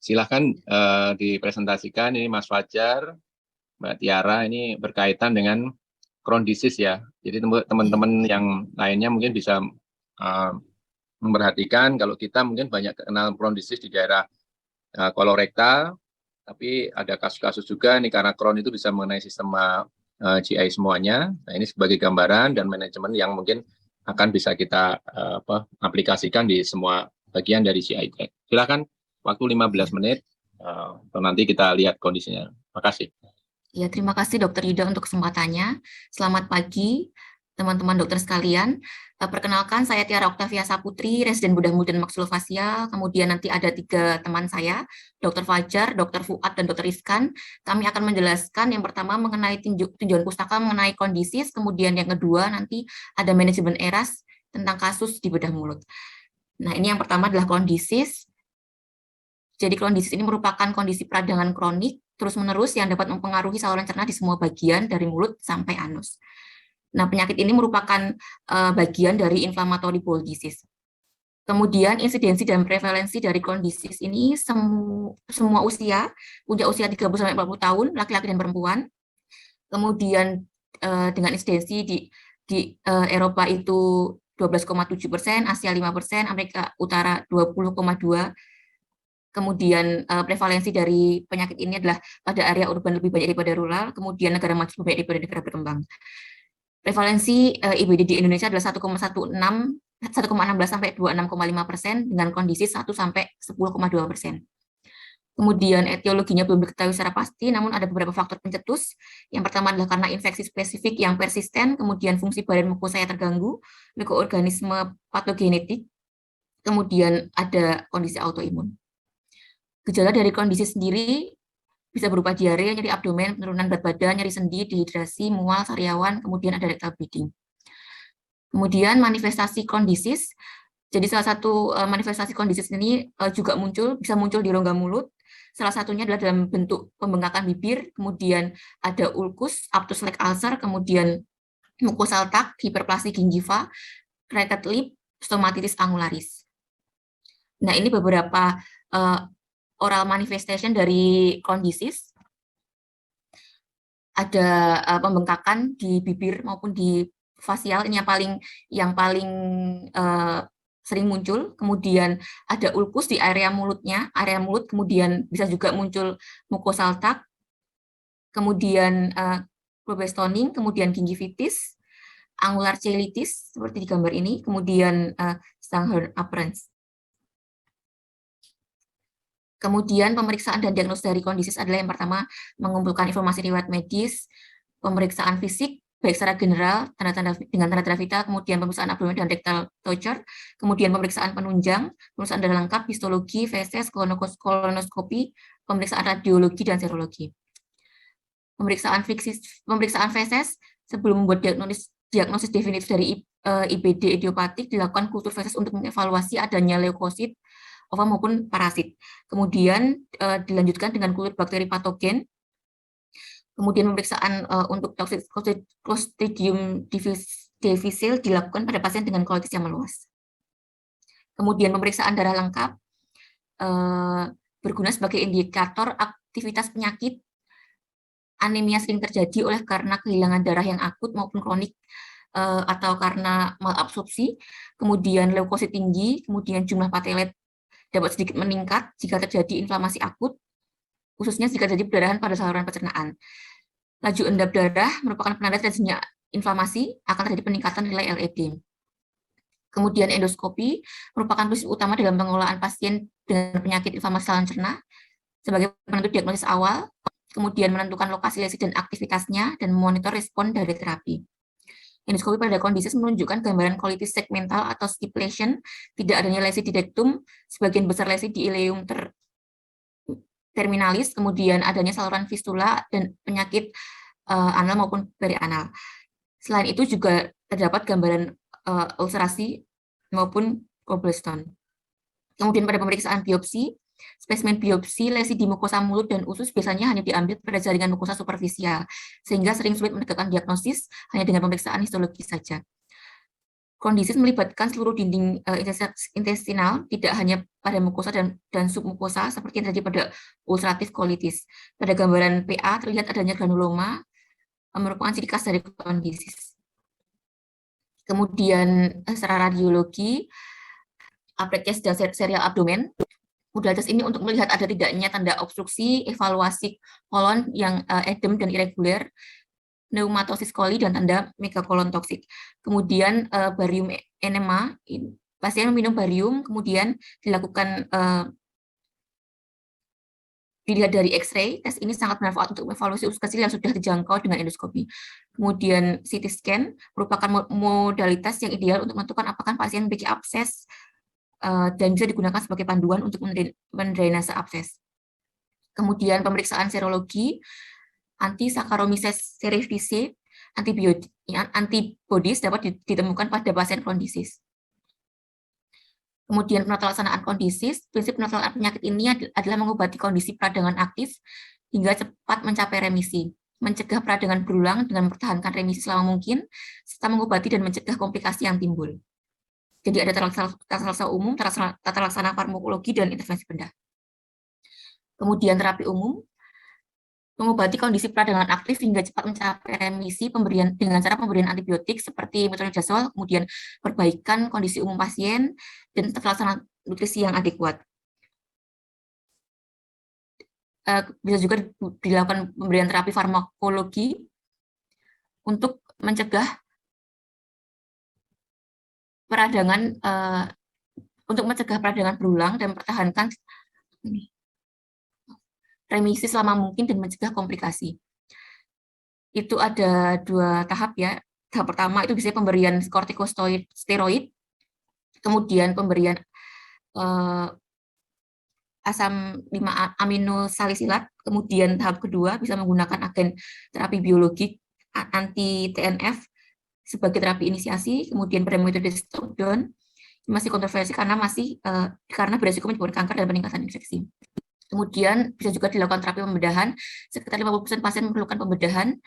Silahkan dipresentasikan. Ini Mas Fajar, Mbak Tiara, ini berkaitan dengan Crohn disease ya. Jadi teman-teman yang lainnya mungkin bisa memperhatikan kalau kita mungkin banyak kenal Crohn disease di daerah kolorektal, tapi ada kasus-kasus juga nih karena Crohn itu bisa mengenai sistem GI semuanya. Nah, ini sebagai gambaran dan manajemen yang mungkin akan bisa kita aplikasikan di semua bagian dari GI tract. Silakan, waktu 15 menit, nanti kita lihat kondisinya. Terima kasih. Ya, terima kasih Dokter Yuda untuk kesempatannya. Selamat pagi, teman-teman dokter sekalian. Perkenalkan, saya Tiara Oktavia Saputri, residen bedah mulut dan maksilofasial. Kemudian nanti ada 3 teman saya, Dokter Fajar, Dokter Fuad, dan Dokter Iskan. Kami akan menjelaskan yang pertama mengenai tinjauan pustaka mengenai kondisi, kemudian yang kedua nanti ada manajemen ERAS tentang kasus di bedah mulut. Nah, ini yang pertama adalah kondisi. Jadi kondisi ini merupakan kondisi peradangan kronik terus-menerus yang dapat mempengaruhi saluran cerna di semua bagian dari mulut sampai anus. Nah, penyakit ini merupakan bagian dari inflammatory bowel disease. Kemudian insidensi dan prevalensi dari kondisi ini semua usia, punya usia 30-40 tahun, laki-laki dan perempuan. Kemudian dengan insidensi di Eropa itu 12,7%, Asia 5%, Amerika Utara 20,2%. Kemudian prevalensi dari penyakit ini adalah pada area urban lebih banyak daripada rural, kemudian negara maju lebih banyak daripada negara berkembang. Prevalensi IBD di Indonesia adalah 1,16 sampai 26,5% dengan kondisi 1 sampai 10,2%. Kemudian etiologinya belum diketahui secara pasti, namun ada beberapa faktor pencetus. Yang pertama adalah karena infeksi spesifik yang persisten, kemudian fungsi badan mukosa terganggu, mikroorganisme patogenetik, kemudian ada kondisi autoimun. Gejala dari kondisi sendiri bisa berupa diare, nyeri abdomen, penurunan berat badan, nyeri sendi, dehidrasi, mual, sariawan, kemudian ada rectal bleeding. Kemudian manifestasi kondisi, jadi salah satu manifestasi kondisi ini juga bisa muncul di rongga mulut. Salah satunya adalah dalam bentuk pembengkakan bibir, kemudian ada ulkus, aphthous leg ulcer, kemudian mucosal duct, hiperplasi gingiva, cracked lip, stomatitis angularis. Nah, ini beberapa oral manifestation dari kondisi. Ada pembengkakan di bibir maupun di fasial, ini yang paling sering muncul. Kemudian ada ulkus di area mulut, kemudian bisa juga muncul mucosal duct, kemudian probestoning, kemudian gingivitis, angular cheilitis seperti di gambar ini, kemudian Stanghorn apparence. Kemudian pemeriksaan dan diagnosis dari kondisi adalah yang pertama mengumpulkan informasi riwayat medis, pemeriksaan fisik baik secara general dengan tanda-tanda vital, kemudian pemeriksaan abdomen dan rectal torture, kemudian pemeriksaan penunjang, pemeriksaan darah lengkap, histologi, feses, kolonoskopi, pemeriksaan radiologi dan serologi. Pemeriksaan feses sebelum membuat diagnosis definitif dari IBD idiopatik dilakukan kultur feses untuk mengevaluasi adanya leukosit ova maupun parasit. Kemudian dilanjutkan dengan kultur bakteri patogen. Kemudian pemeriksaan untuk Clostridium difficile dilakukan pada pasien dengan kolitis yang meluas. Kemudian pemeriksaan darah lengkap berguna sebagai indikator aktivitas penyakit. Anemia sering terjadi karena kehilangan darah yang akut maupun kronik atau karena malabsorpsi. Kemudian leukosit tinggi, kemudian jumlah platelet dapat sedikit meningkat jika terjadi inflamasi akut, khususnya jika terjadi perdarahan pada saluran pencernaan. Laju endap darah merupakan penanda terjadinya inflamasi, akan terjadi peningkatan nilai LED. Kemudian endoskopi merupakan prinsip utama dalam pengelolaan pasien dengan penyakit inflamasi saluran cerna sebagai penentu diagnosis awal, kemudian menentukan lokasi lesi dan aktivitasnya, dan memonitor respon dari terapi. Endoskopi pada kondisi menunjukkan gambaran kolitis segmental atau skip lesion, tidak adanya lesi di dektum, sebagian besar lesi di ileum terminalis, kemudian adanya saluran fistula dan penyakit anal maupun perianal. Selain itu juga terdapat gambaran ulcerasi maupun gallstone. Kemudian pada pemeriksaan biopsi, spesimen biopsi lesi di mukosa mulut dan usus biasanya hanya diambil pada jaringan mukosa superficial, sehingga sering sulit menegakkan diagnosis hanya dengan pemeriksaan histologi saja. Kondisis melibatkan seluruh dinding intestinal, tidak hanya pada mukosa dan submukosa seperti yang terjadi pada ulcerative colitis. Pada gambaran PA terlihat adanya granuloma, merupakan ciri khas dari kondisis. Kemudian secara radiologi, upgrade case dan serial abdomen. Modalitas ini untuk melihat ada tidaknya tanda obstruksi, evaluasi kolon yang edem dan irregular, pneumatosis coli dan tanda megakolon toksik. Kemudian barium enema, pasien meminum barium, kemudian dilakukan dilihat dari X-ray. Tes ini sangat bermanfaat untuk evaluasi usus kecil yang sudah dijangkau dengan endoskopi. Kemudian CT scan merupakan modalitas yang ideal untuk menentukan apakah pasien memiliki abses dan bisa digunakan sebagai panduan untuk mendrainase abses. Kemudian pemeriksaan serologi, anti-Saccharomyces cerevisiae, antibodies dapat ditemukan pada pasien kondisis. Kemudian penatalaksanaan kondisis, prinsip penatalaksanaan penyakit ini adalah mengobati kondisi peradangan aktif hingga cepat mencapai remisi, mencegah peradangan berulang dengan mempertahankan remisi selama mungkin, serta mengobati dan mencegah komplikasi yang timbul. Jadi ada tata laksana umum, tata laksana farmakologi, dan intervensi bedah. Kemudian terapi umum, mengobati kondisi peradangan aktif hingga cepat mencapai remisi dengan cara pemberian antibiotik seperti metronidazol, kemudian perbaikan kondisi umum pasien, dan tata laksana nutrisi yang adekuat. Bisa juga dilakukan pemberian terapi farmakologi untuk mencegah peradangan berulang dan mempertahankan remisi selama mungkin dan mencegah komplikasi. Itu ada 2 tahap ya. Tahap pertama itu biasanya pemberian kortikosteroid, kemudian pemberian asam 5 aminosalisilat, kemudian tahap kedua bisa menggunakan agen terapi biologi anti TNF sebagai terapi inisiasi, kemudian pada metode step down masih kontroversi karena beresiko menyebabkan kanker dan peningkatan infeksi. Kemudian bisa juga dilakukan terapi pembedahan, sekitar 50% pasien memerlukan pembedahan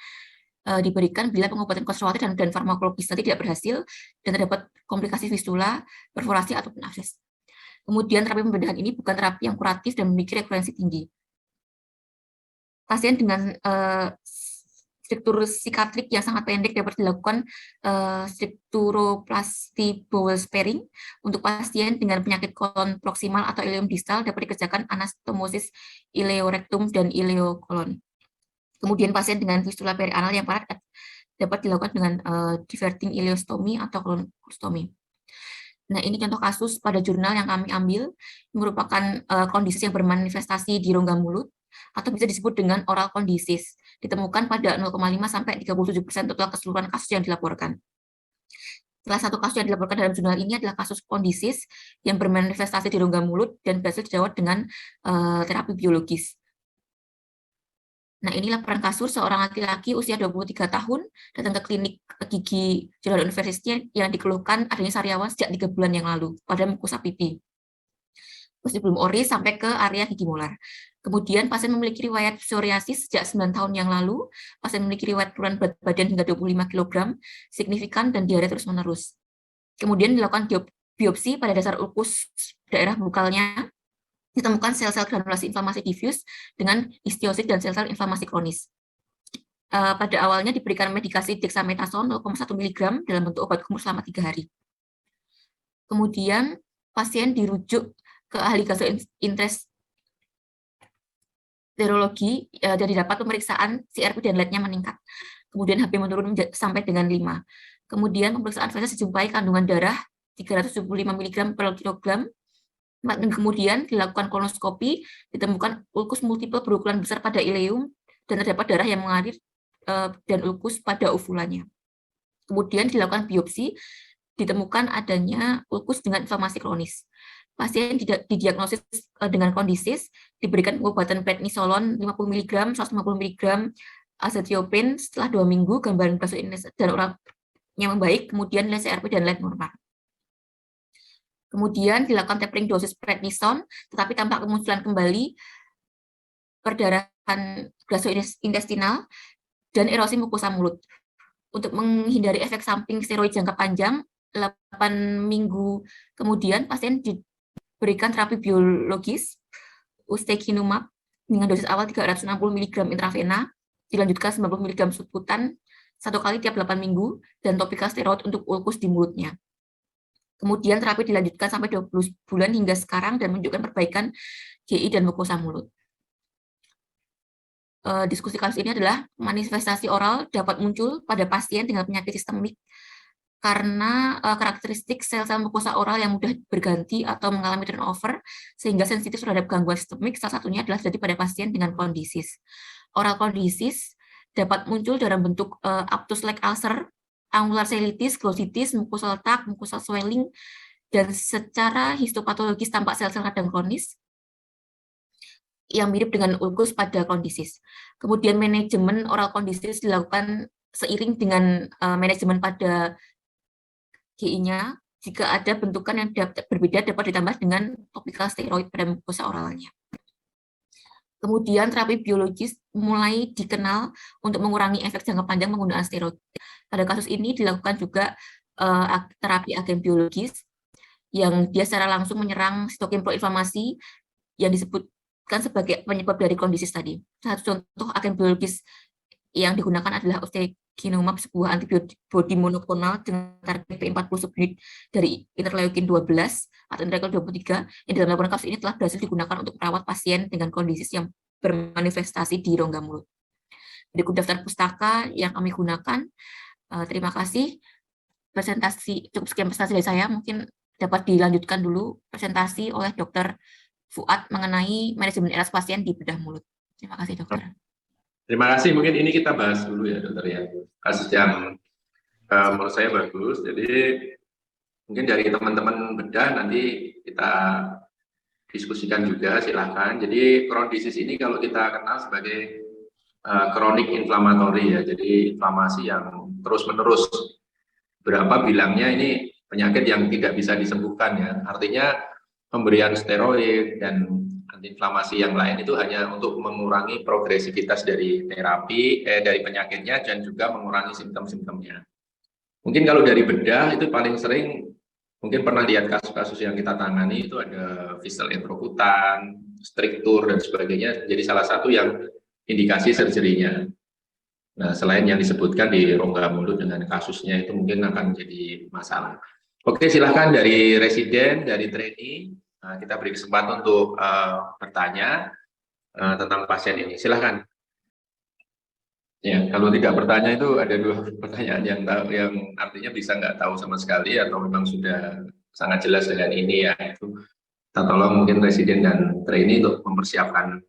diberikan bila pengobatan konservatif dan farmakologis tadi tidak berhasil dan terdapat komplikasi fistula, perforasi ataupun abses. Kemudian terapi pembedahan ini bukan terapi yang kuratif dan memiliki rekurensi tinggi. Pasien dengan struktur sikatrik yang sangat pendek dapat dilakukan strukturoplasti bowel sparing. Untuk pasien dengan penyakit kolon proksimal atau ileum distal dapat dikerjakan anastomosis ileorektum dan ileokolon. Kemudian pasien dengan fistula perianal yang parah dapat dilakukan dengan diverting ileostomi atau kolostomi. Nah, ini contoh kasus pada jurnal yang kami ambil, merupakan kondisi yang bermanifestasi di rongga mulut, atau bisa disebut dengan oral kondisis, ditemukan pada 0,5 sampai 37% total keseluruhan kasus yang dilaporkan. Salah satu kasus yang dilaporkan dalam jurnal ini adalah kasus kondisis yang bermanifestasi di rongga mulut dan berhasil dirawat dengan terapi biologis. Nah, ini laporan kasus seorang laki-laki usia 23 tahun datang ke klinik gigi General University yang dikeluhkan adanya sariawan sejak 3 bulan yang lalu pada mukosa pipi. Sebelum ori sampai ke area gigi molar. Kemudian pasien memiliki riwayat psoriasis sejak 9 tahun yang lalu, pasien memiliki riwayat penurunan berat badan hingga 25 kg, signifikan dan diare terus-menerus. Kemudian dilakukan biopsi pada dasar ulkus daerah bukalnya, ditemukan sel-sel granulasi inflamasi diffuse dengan histiosit dan sel-sel inflamasi kronis. Pada awalnya diberikan medikasi dexamethasone 0,1 mg dalam bentuk obat kumur selama 3 hari. Kemudian pasien dirujuk ke ahli gastroenterologi dan didapat pemeriksaan CRP dan LED-nya meningkat. Kemudian HP menurun sampai dengan 5. Kemudian pemeriksaan feses dijumpai kandungan darah 375 mg per kilogram. Kemudian dilakukan kolonoskopi, ditemukan ulkus multiple berukuran besar pada ileum dan terdapat darah yang mengalir dan ulkus pada uvulanya. Kemudian dilakukan biopsi, ditemukan adanya ulkus dengan inflamasi kronis. Pasien didiagnosis dengan kondisis, diberikan pengobatan prednisolon 50 mg, 150 mg azathioprine setelah 2 minggu, gambaran gasoinis dan oralnya membaik, kemudian nilai CRP dan LED normal. Kemudian dilakukan tapering dosis prednison, tetapi tampak kemunculan kembali perdarahan gastrointestinal dan erosi mukosa mulut. Untuk menghindari efek samping steroid jangka panjang, 8 minggu kemudian pasien diberikan terapi biologis ustekinumab dengan dosis awal 360 mg intravena, dilanjutkan 90 mg subkutan 1 kali tiap 8 minggu, dan topikal steroid untuk ulkus di mulutnya. Kemudian terapi dilanjutkan sampai 20 bulan hingga sekarang dan menunjukkan perbaikan GI dan mukosa mulut. Diskusi kasus ini adalah manifestasi oral dapat muncul pada pasien dengan penyakit sistemik karena karakteristik sel-sel mukosa oral yang mudah berganti atau mengalami turnover sehingga sensitif terhadap gangguan sistemik. Salah satunya adalah terjadi pada pasien dengan Crohn's disease. Oral Crohn's disease dapat muncul dalam bentuk aphthous like ulcer, angular cheilitis, glossitis, mucosal tag, mucosal swelling, dan secara histopatologis tampak sel-sel radang kronis yang mirip dengan ulkus pada Crohn's disease. Kemudian manajemen oral Crohn's disease dilakukan seiring dengan manajemen pada GI-nya. Jika ada bentukan yang berbeda dapat ditambah dengan topikal steroid pada mukosa oralnya. Kemudian terapi biologis mulai dikenal untuk mengurangi efek jangka panjang penggunaan steroid. Pada kasus ini dilakukan juga terapi agen biologis yang dia secara langsung menyerang sitokin proinflamasi yang disebutkan sebagai penyebab dari Crohn's disease tadi. Satu contoh agen biologis yang digunakan adalah ustekinumab, sebuah antibodi monoklonal dengan target P40 subunit dari interleukin 12 atau interleukin 23 yang dalam laporan kasus ini telah berhasil digunakan untuk merawat pasien dengan Crohn's disease yang bermanifestasi di rongga mulut. Berikut daftar pustaka yang kami gunakan. Terima kasih. Cukup sekian presentasi dari saya. Mungkin dapat dilanjutkan dulu presentasi oleh Dr. Fuad mengenai manajemen eras pasien di bedah mulut. Terima kasih, dokter. Terima kasih. Mungkin ini kita bahas dulu ya, dokter ya. Kasus yang menurut saya bagus. Jadi mungkin dari teman-teman bedah nanti kita diskusikan juga, silakan. Jadi Crohn's disease ini kalau kita kenal sebagai kronik inflamatori ya. Jadi inflamasi yang terus-menerus. Berapa bilangnya ini penyakit yang tidak bisa disembuhkan ya. Artinya pemberian steroid dan antiinflamasi yang lain itu hanya untuk mengurangi progresivitas dari terapi, dari penyakitnya dan juga mengurangi simptom-simptomnya. Mungkin kalau dari bedah itu paling sering, mungkin pernah lihat kasus-kasus yang kita tangani itu ada fistel intraokutan, striktur dan sebagainya. Jadi salah satu yang indikasi surgery-nya. Nah, selain yang disebutkan di rongga mulut dengan kasusnya itu mungkin akan jadi masalah. Oke, silahkan dari residen, dari trainee, kita beri kesempatan untuk bertanya tentang pasien ini. Silahkan. Ya, kalau tidak bertanya itu ada 2 pertanyaan yang artinya bisa nggak tahu sama sekali atau memang sudah sangat jelas dengan ini ya. Itu kita tolong mungkin residen dan trainee untuk mempersiapkan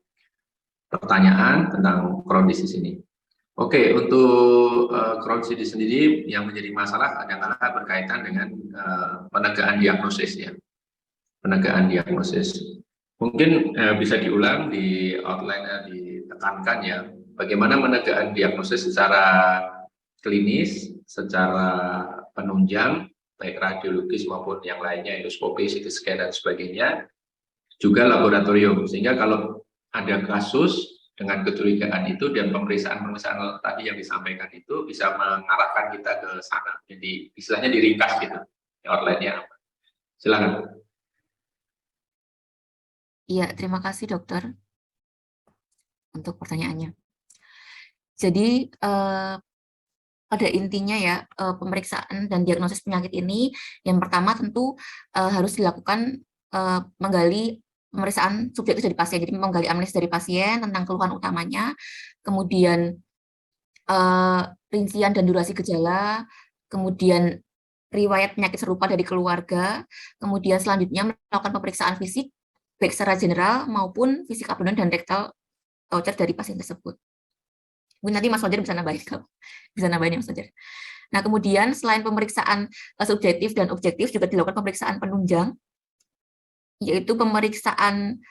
pertanyaan tentang Crohn's disease ini. Oke, untuk Crohn's disease sendiri yang menjadi masalah adalah berkaitan dengan penegakan diagnosis ya. Penegakan diagnosis. Mungkin bisa diulang di outline-nya ditekankan ya, bagaimana penegakan diagnosis secara klinis, secara penunjang, baik radiologis maupun yang lainnya, endoskopi, CT scan dan sebagainya, juga laboratorium. Sehingga kalau ada kasus dengan kecurigaan itu dan pemeriksaan tadi yang disampaikan itu bisa mengarahkan kita ke sana. Jadi istilahnya diringkas gitu, outline-nya apa. Silakan. Iya, terima kasih dokter untuk pertanyaannya. Jadi pada intinya ya pemeriksaan dan diagnosis penyakit ini yang pertama tentu harus dilakukan menggali pemeriksaan subjektif dari pasien, jadi menggali anamnesis dari pasien tentang keluhan utamanya, kemudian rincian dan durasi gejala, kemudian riwayat penyakit serupa dari keluarga, kemudian selanjutnya melakukan pemeriksaan fisik, baik secara general maupun fisik abdomen dan rektal voucher dari pasien tersebut. Mungkin nanti Mas Fajar bisa nambahin kalau bisa nambahin Mas Fajar. Nah, kemudian selain pemeriksaan subjektif dan objektif juga dilakukan pemeriksaan penunjang, yaitu pemeriksaan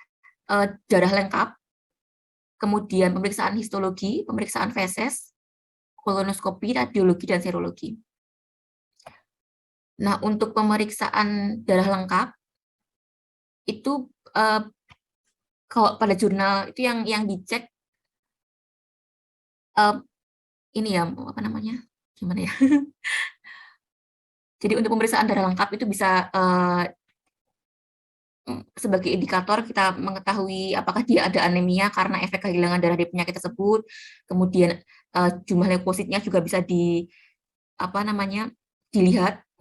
darah lengkap, kemudian pemeriksaan histologi, pemeriksaan feses, kolonoskopi, radiologi, dan serologi. Nah, untuk pemeriksaan darah lengkap, itu kalau pada jurnal itu yang dicek, ini ya, apa namanya, gimana ya, Jadi untuk pemeriksaan darah lengkap itu bisa sebagai indikator kita mengetahui apakah dia ada anemia karena efek kehilangan darah dari penyakit tersebut. Kemudian jumlah leukositnya juga bisa dilihat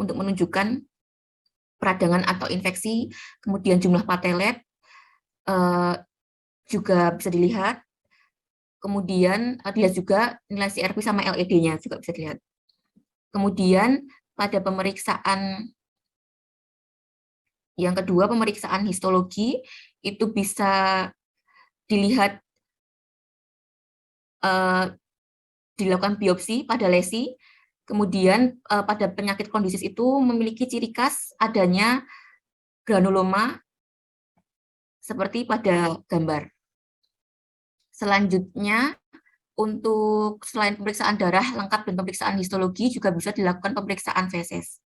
untuk menunjukkan peradangan atau infeksi. Kemudian jumlah platelet juga bisa dilihat. Kemudian dilihat juga nilai CRP sama LED-nya juga bisa dilihat. Kemudian pada pemeriksaan yang kedua, pemeriksaan histologi, itu bisa dilihat dilakukan biopsi pada lesi, kemudian pada penyakit kondisis itu memiliki ciri khas adanya granuloma seperti pada gambar. Selanjutnya, untuk selain pemeriksaan darah lengkap dan pemeriksaan histologi, juga bisa dilakukan pemeriksaan feses.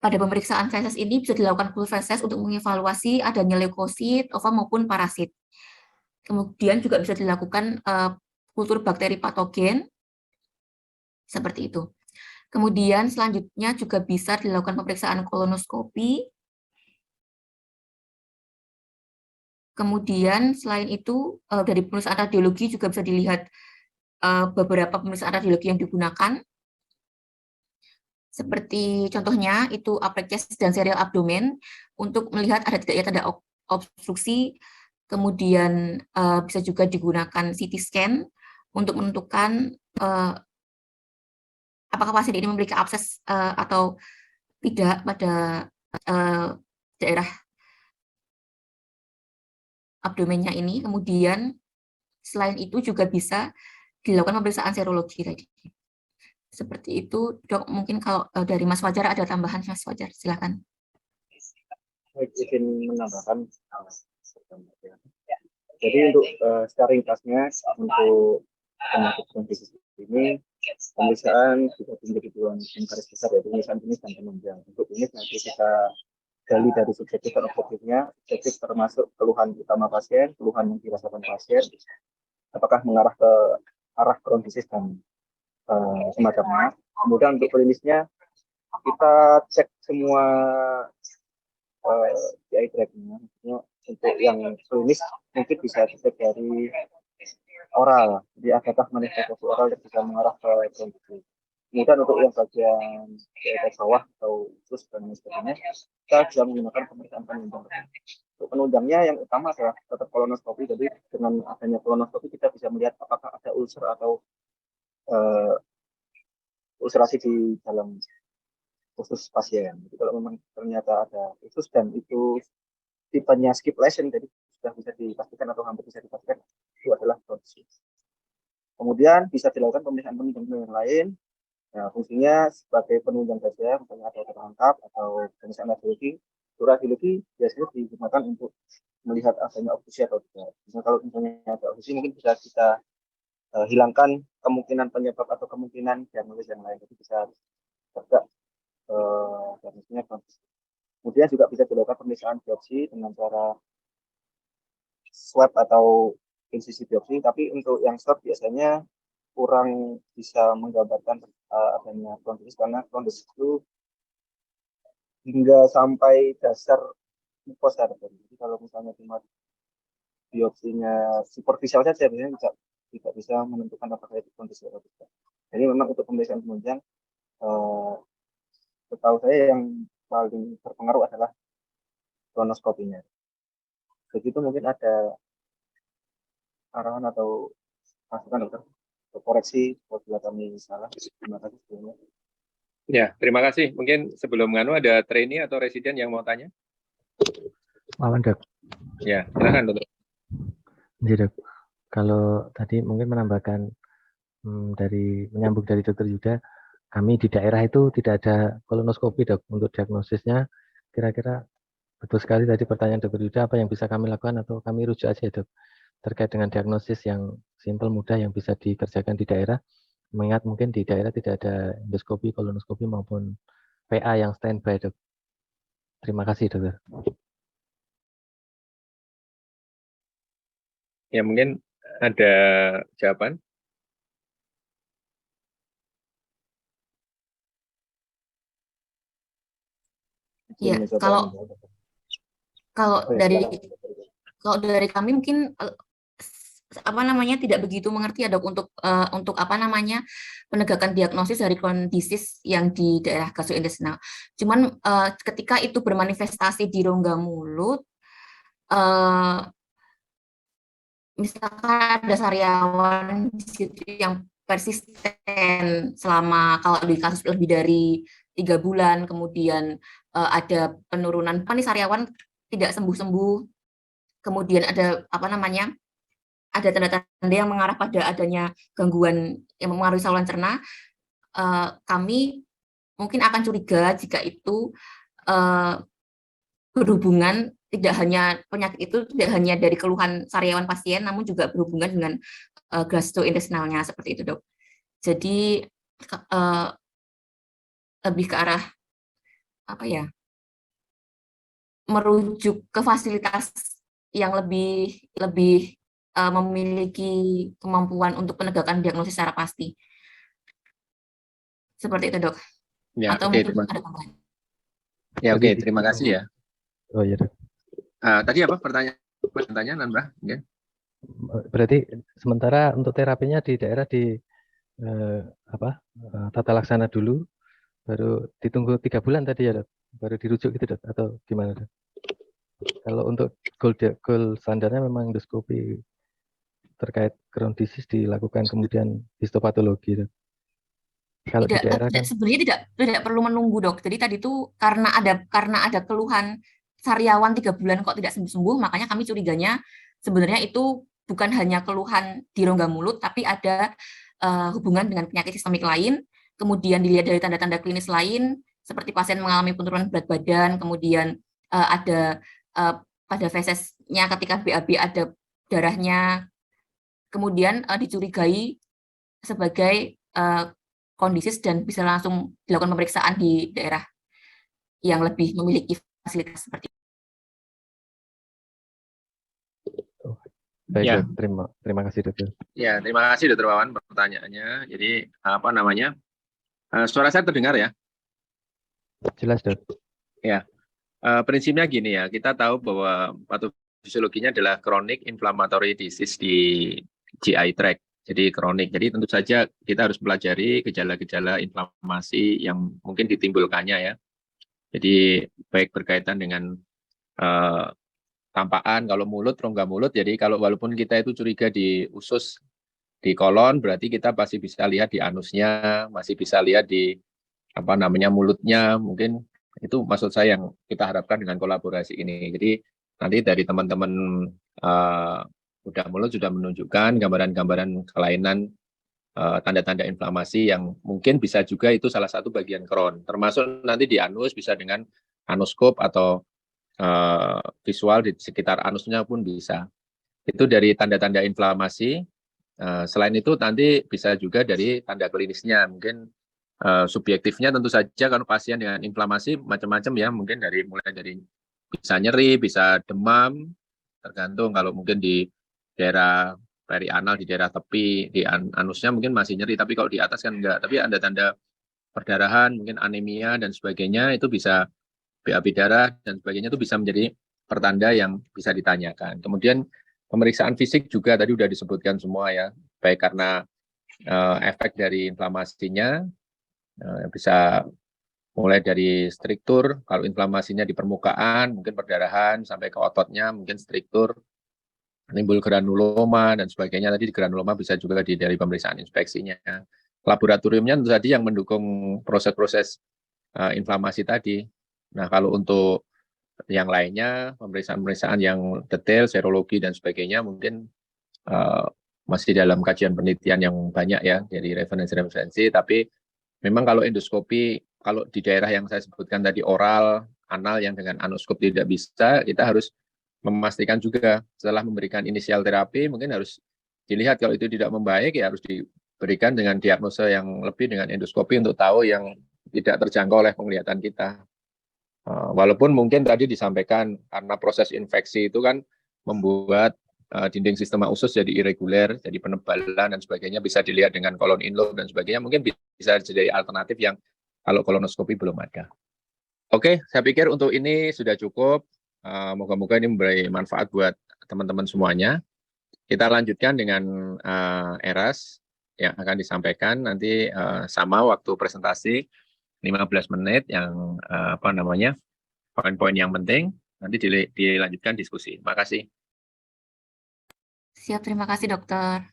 Pada pemeriksaan feses ini bisa dilakukan full feses untuk mengevaluasi adanya leukosit, ova maupun parasit. Kemudian juga bisa dilakukan kultur bakteri patogen, seperti itu. Kemudian selanjutnya juga bisa dilakukan pemeriksaan kolonoskopi. Kemudian selain itu dari pemeriksaan radiologi juga bisa dilihat beberapa pemeriksaan radiologi yang digunakan. Seperti contohnya itu aprekiasis dan serial abdomen untuk melihat ada tidaknya tanda obstruksi. Kemudian bisa juga digunakan CT scan untuk menentukan apakah pasien ini memiliki abses atau tidak pada daerah abdomennya ini. Kemudian selain itu juga bisa dilakukan pemeriksaan serologi tadi. Seperti itu, Dok. Mungkin kalau dari Mas Fajar ada tambahan, Mas Fajar, silakan. Saya izin menambahkan. Jadi untuk secara ringkasnya untuk penyakit kondisis ini pemeriksaan juga menjadi dua garis besar, yaitu pemeriksaan jenis dan penunjang. Untuk jenis nanti kita gali dari subjektif dan objektifnya. Subjektif termasuk keluhan utama pasien, keluhan yang dirasakan pasien, apakah mengarah ke arah kondisis dan semacamnya. Kemudian untuk klinisnya kita cek semua GI tract-nya. Untuk yang klinis mungkin bisa dicek dari oral. Jadi adakah manifestasi oral yang bisa mengarah ke kondisi. Kemudian untuk yang bagian GI bawah atau usus dan sebagainya, kita bisa menggunakan pemeriksaan penunjang. Untuk penunjangnya yang utama adalah tetap kolonoskopi. Jadi dengan adanya kolonoskopi kita bisa melihat apakah ada ulcer atau ulcerasi di dalam usus pasien. Jadi kalau memang ternyata ada usus dan itu tipenya skip lesion, jadi sudah bisa dipastikan atau hampir bisa dipastikan itu adalah kondisis. Kemudian bisa dilakukan pemeriksaan penunjang yang lain. Nah, fungsinya sebagai penunjang saja, misalnya ada terangkap atau pemeriksaan radiologi. Radiologi biasanya digunakan untuk melihat adanya obstruksi atau tidak. Misalnya kalau misalnya ada obstruksi, mungkin bisa kita hilangkan kemungkinan penyebab atau kemungkinan diagnosis yang lain. Jadi bisa tegak diagnosisnya kondisis. Kemudian juga bisa dilakukan pemeriksaan biopsi dengan cara swab atau insisi biopsi, tapi untuk yang swab biasanya kurang bisa menggambarkan adanya kondisis, karena kondisis itu hingga sampai dasar mukosa. Jadi kalau misalnya cuma biopsinya superficial saja, biasanya tidak bisa menentukan apakah itu kondisi atau tidak. Jadi memang untuk pemeriksaan penunjang, setahu saya yang paling berpengaruh adalah kolonoskopinya. Begitu mungkin ada arahan atau masukan dokter, koreksi apabila kami salah. Terima kasih sebelumnya. Ya, terima kasih. Mungkin sebelum Nganu ada trainee atau residen yang mau tanya? Malam, Dok. Ya, silakan, Dok. Jadi, Dok, kalau tadi mungkin menambahkan menyambung dari Dokter Yuda, kami di daerah itu tidak ada kolonoskopi, Dok, untuk diagnosisnya. Kira-kira betul sekali tadi pertanyaan Dokter Yuda, apa yang bisa kami lakukan atau kami rujuk aja, Dok, terkait dengan diagnosis yang simpel, mudah yang bisa dikerjakan di daerah, mengingat mungkin di daerah tidak ada endoskopi, kolonoskopi maupun PA yang standby, Dok. Terima kasih, Dokter. Ya, mungkin ada jawaban. Iya, mencoba kalau menjawab. kalau Oh ya, dari silakan. kalau dari kami mungkin apa namanya tidak begitu mengerti ya dok untuk apa namanya penegakan diagnosis dari Crohn disease yang di daerah gastrointestinal. Cuman ketika itu bermanifestasi di rongga mulut, eh, misalkan ada sariawan di situ yang persisten selama kalau di kasus lebih dari 3 bulan, kemudian ada penurunan apa nih sariawan tidak sembuh-sembuh, kemudian ada apa namanya ada tanda-tanda yang mengarah pada adanya gangguan yang mempengaruhi saluran cerna, kami mungkin akan curiga jika itu berhubungan tidak hanya penyakit itu tidak hanya dari keluhan sariawan pasien, namun juga berhubungan dengan gastrointestinalnya seperti itu dok. Jadi lebih ke arah apa ya, merujuk ke fasilitas yang lebih memiliki kemampuan untuk penegakan diagnosis secara pasti. Seperti itu dok. Ya, Atau oke, mungkin ada tambahan. Ya, oke, Tadi terima kasih ya. Oh iya dok. Tadi apa pertanyaan Mbak? Ya. Berarti sementara untuk terapinya di daerah di tata laksana dulu, baru ditunggu 3 bulan tadi ya dok, baru dirujuk gitu dok, atau gimana dok? Kalau untuk goal standarnya memang endoskopi terkait Crohn disease dilakukan kemudian histopatologi dok. Kalau di daerah kan Sebenarnya tidak perlu menunggu dok. Jadi tadi itu karena ada keluhan sariawan 3 bulan kok tidak sembuh-sembuh, makanya kami curiganya sebenarnya itu bukan hanya keluhan di rongga mulut, tapi ada hubungan dengan penyakit sistemik lain. Kemudian dilihat dari tanda-tanda klinis lain, seperti pasien mengalami penurunan berat badan, kemudian ada pada fesesnya ketika BAB ada darahnya, kemudian dicurigai sebagai kondisi dan bisa langsung dilakukan pemeriksaan di daerah yang lebih memiliki fasilitas seperti itu. baik Ya. dok, terima kasih dok. Ya, terima kasih Dr. Wawan pertanyaannya. Jadi apa namanya? Suara saya terdengar ya? Jelas dok. Ya. Prinsipnya gini ya, kita tahu bahwa patofisiologinya adalah chronic inflammatory disease di GI tract. Jadi kronik. Jadi tentu saja kita harus pelajari gejala-gejala inflamasi yang mungkin ditimbulkannya ya. Jadi baik berkaitan dengan tampaan, kalau mulut, rongga mulut. Jadi kalau walaupun kita itu curiga di usus, di kolon, berarti kita pasti bisa lihat di anusnya, masih bisa lihat di apa namanya mulutnya. Mungkin itu maksud saya yang kita harapkan dengan kolaborasi ini. Jadi nanti dari teman-teman udah mulut sudah menunjukkan gambaran-gambaran kelainan tanda-tanda inflamasi yang mungkin bisa juga itu salah satu bagian Crohn. Termasuk nanti di anus bisa dengan anuskop atau visual di sekitar anusnya pun bisa. Itu dari tanda-tanda inflamasi. Selain itu nanti bisa juga dari tanda klinisnya. Mungkin subjektifnya tentu saja kalau pasien dengan inflamasi macam-macam ya. Mungkin mulai dari bisa nyeri, bisa demam, tergantung kalau mungkin di daerah perianal, di daerah tepi, di anusnya mungkin masih nyeri, tapi kalau di atas kan enggak. Tapi ada tanda perdarahan, mungkin anemia dan sebagainya, itu bisa BAB darah dan sebagainya, itu bisa menjadi pertanda yang bisa ditanyakan. Kemudian pemeriksaan fisik juga tadi sudah disebutkan semua ya, baik karena efek dari inflamasinya, bisa mulai dari struktur, kalau inflamasinya di permukaan, mungkin perdarahan, sampai ke ototnya, mungkin struktur, timbul granuloma dan sebagainya. Tadi di granuloma bisa juga dari pemeriksaan inspeksinya. Laboratoriumnya tentu saja yang mendukung proses-proses inflamasi tadi. Nah, kalau untuk yang lainnya, pemeriksaan-pemeriksaan yang detail, serologi dan sebagainya, mungkin masih dalam kajian penelitian yang banyak ya, dari referensi-referensi. Tapi memang kalau endoskopi, kalau di daerah yang saya sebutkan tadi oral, anal yang dengan anuskop tidak bisa, kita harus memastikan juga setelah memberikan inisial terapi mungkin harus dilihat kalau itu tidak membaik ya harus diberikan dengan diagnosa yang lebih dengan endoskopi untuk tahu yang tidak terjangkau oleh penglihatan kita. Walaupun mungkin tadi disampaikan karena proses infeksi itu kan membuat dinding sistema usus jadi irreguler, jadi penebalan dan sebagainya, bisa dilihat dengan kolon inloop dan sebagainya, mungkin bisa jadi alternatif yang kalau kolonoskopi belum ada. Oke, saya pikir untuk ini sudah cukup. Moga-moga ini memberi manfaat buat teman-teman semuanya. Kita lanjutkan dengan Eras yang akan disampaikan nanti sama waktu presentasi 15 menit yang poin-poin yang penting. Nanti dilanjutkan diskusi. Terima kasih. Siap, terima kasih dokter.